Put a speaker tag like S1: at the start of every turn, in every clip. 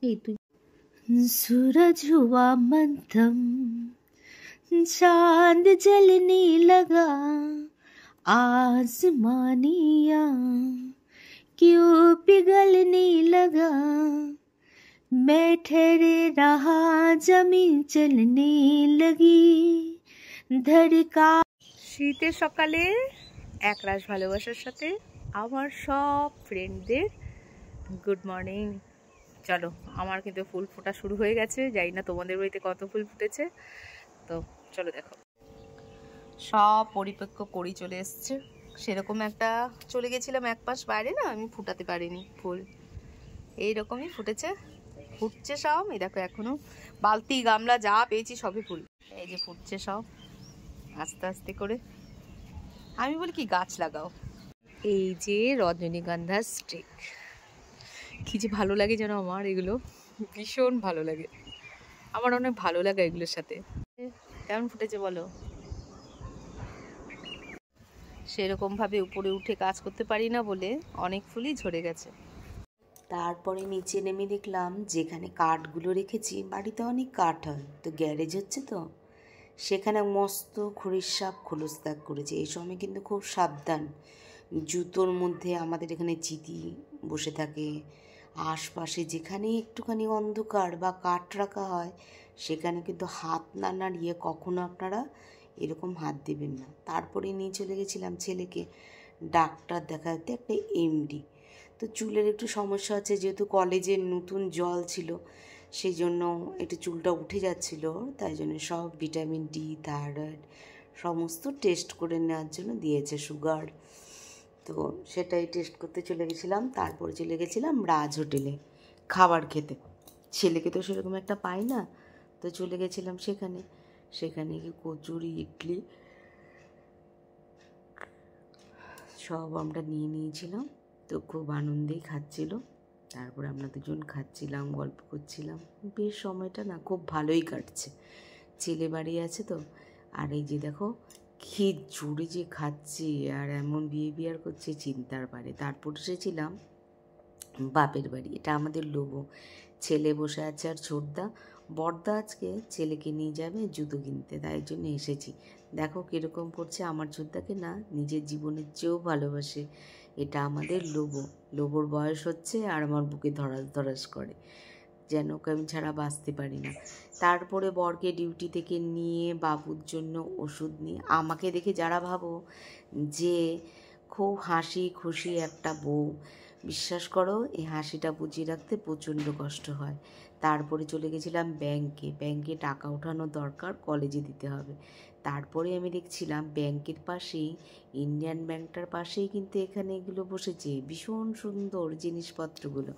S1: এই তুই सूरज हुआ मध्यम चांद जलने लगा आसमानिया क्यों पिघलने लगा मैं ठहरे रहा जमीन चलने लगी धड़का। শীতের সকালে একরাশ ভালোবাসার সাথে আমার সব ফ্রেন্ডদের গুড মর্নিং। চলো, আমার কিন্তু ফুল ফোটা শুরু হয়ে গেছে, জানি না তোমাদের বাড়িতে কত ফুল ফুটেছে। তো চলো দেখো, সব পরিপক্ক করি চলে এসছে। সেরকম একটা চলে গেছিলাম এক পাশ বাইরে, না আমি ফুটাতে পারিনি ফুল, এইরকমই ফুটেছে, ফুটছে সব। এই দেখো এখনো বালতি গামলা যা পেয়েছি সবই ফুল, এই যে ফুটছে সব আস্তে আস্তে করে। আমি বলি কি গাছ লাগাও। এই যে রজনীগন্ধা স্টিক, কি যে ভালো লাগে যেন আমার, এগুলো ভীষণ ভালো লাগে আমার, অনেক ভালো লাগে এগুলোর সাথে। কেমন ফুটেছে বলো? সেরকম ভাবে উপরে উঠে কাজ করতে পারি না বলে অনেক ফুলই ঝরে গেছে।
S2: তারপরে নিচে নেমে দেখলাম যেখানে কাঠগুলো রেখেছি, বাড়িতে অনেক কাঠ হয় তো, গ্যারেজ হচ্ছে তো, সেখানে মস্ত খড়ির সাপ খোলস ত্যাগ করেছে। এই সময় কিন্তু খুব সাবধান, জুতোর মধ্যে আমাদের এখানে চিতি বসে থাকে, আশপাশে যেখানে একটুখানি অন্ধকার বা কাঠ রাখা হয় সেখানে কিন্তু হাত না নাড়িয়ে কখনো আপনারা এরকম হাত দেবেন না। তারপরে নিয়ে চলে গেছিলাম ছেলেকে ডাক্তার দেখাতে, একটা এমডি। তো চুলের একটু সমস্যা আছে, যেহেতু কলেজের নতুন জল ছিল সেই জন্য একটু চুলটা উঠে যাচ্ছিল, তাই জন্য সব ভিটামিন ডি, থাইরয়েড সমস্ত টেস্ট করে নেওয়ার জন্য দিয়েছে, সুগার। তো সেটাই টেস্ট করতে চলে গেছিলাম। তারপরে চলে গেছিলাম রাজ হোটেলে খাবার খেতে, ছেলেকে তো সেরকম একটা পাই না, তো চলে গেছিলাম সেখানে। সেখানে গিয়ে কচুরি, ইডলি সব আমরা নিয়ে নিয়েছিলাম, তো খুব আনন্দেই খাচ্ছিল। তারপরে আমরা দুজন খাচ্ছিলাম, গল্প করছিলাম, বেশ সময়টা না খুব ভালোই কাটছে। ছেলে বাড়ি আছে তো, আর এই যে দেখো কি জোরে যে খাচ্ছে আর এমন বিহেভিয়ার করছে চিন্তার পারে। তারপর এসেছিলাম বাপের বাড়ি, এটা আমাদের লোগো। ছেলে বসে আছে আর ছোটদা, বড়দা আজকে ছেলেকে নিয়ে যাবে জুতো কিনতে, তাই জন্য এসেছি। দেখো কীরকম করছে, আমার ছোটদাকে না নিজের জীবনের চেয়েও ভালোবাসে। এটা আমাদের লোগো। লোগোর বয়স হচ্ছে আর আমার বুকে ধরাস ধরাস করে, যেন ওকে আমি ছাড়া বাঁচতে পারি না। তারপরে বরকে ডিউটি থেকে নিয়ে বাবুর জন্য ওষুধ নিয়ে, আমাকে দেখে যারা ভাবো যে খুব হাসি খুশি একটা বউ, বিশ্বাস করো এই হাসিটা বুঝিয়ে রাখতে প্রচণ্ড কষ্ট হয়। তারপরে চলে গেছিলাম ব্যাংকে টাকা ওঠানো দরকার, কলেজে দিতে হবে। তারপরে আমি দেখছিলাম ব্যাংকের পাশেই, ইন্ডিয়ান ব্যাংকটার পাশেই কিন্তু এখানে এগুলো বসেছে, ভীষণ সুন্দর জিনিসপত্রগুলো,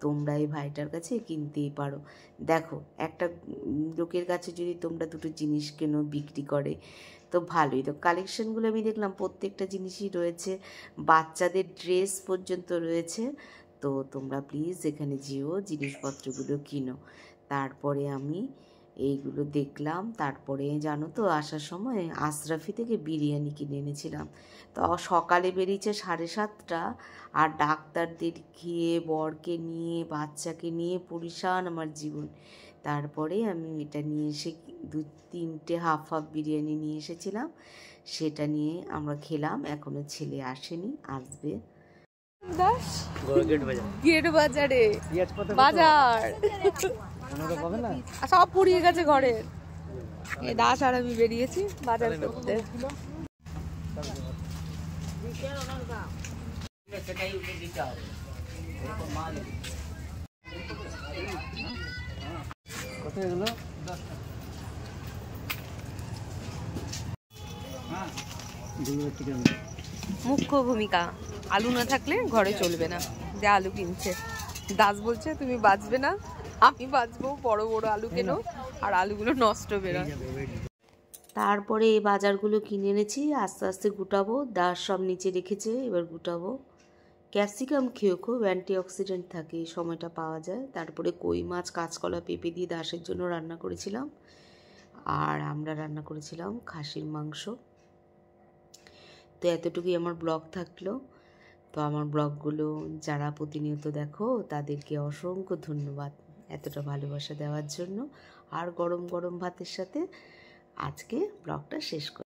S2: তোমরা এই ভাইটার কাছে কিনতেই পারো। দেখো একটা লোকের কাছে যদি তোমরা দুটো জিনিস কেনো বিক্রি করে তো ভালোই। তো কালেকশানগুলো আমি দেখলাম প্রত্যেকটা জিনিসই রয়েছে, বাচ্চাদের ড্রেস পর্যন্ত রয়েছে। তো তোমরা প্লিজ এখানে যেও, জিনিসপত্রগুলো কিনো। তারপরে আমি এইগুলো দেখলাম। তারপরে জানো তো আসার সময় আশরাফি থেকে বিরিয়ানি কিনে এনেছিলাম। তো সকালে বেরিয়েছে 7:30, আর ডাক্তারদের খেয়ে, বরকে নিয়ে, বাচ্চাকে নিয়ে পরিশান আমার জীবন। তারপরে আমি এটা নিয়ে এসে 2-3টে হাফ বিরিয়ানি নিয়ে এসেছিলাম, সেটা নিয়ে আমরা খেলাম। এখনো ছেলে আসেনি, আসবে। গেট বাজারে বাজার সব পুড়িয়ে গেছে ঘরের। এই দাস আর আমি বেরিয়েছি বাজার করতে। মুখ্য ভূমিকা, আলু না থাকলে ঘরে চলবে না। যে আলু কিনছে, দাস বলছে তুমি বাঁচবে না, আমি বাঁচবো, বড় বড় আলু কেনো আর আলুগুলো নষ্ট বেরোয়। তারপরে এই বাজারগুলো কিনে এনেছি, আস্তে আস্তে গুটাবো। দাস সব নিচে রেখেছে, এবার গুটাবো। ক্যাপসিকাম খেয়েও খুব অ্যান্টিঅক্সিডেন্ট থাকে, এই সময়টা পাওয়া যায়। তারপরে কই মাছ, কাঁচকলা, পেঁপে দিয়ে দাসের জন্য রান্না করেছিলাম, আর আমরা রান্না করেছিলাম খাসির মাংস। তো এতটুকুই আমার ব্লগ থাকলো। তো আমার ব্লগগুলো যারা প্রতিনিয়ত দেখো তাদেরকে অসংখ্য ধন্যবাদ। এতটা ভালোবাসা দেওয়ার জন্য। আর গরম গরম ভাতের সাথে আজকে ব্লগটা শেষ করি।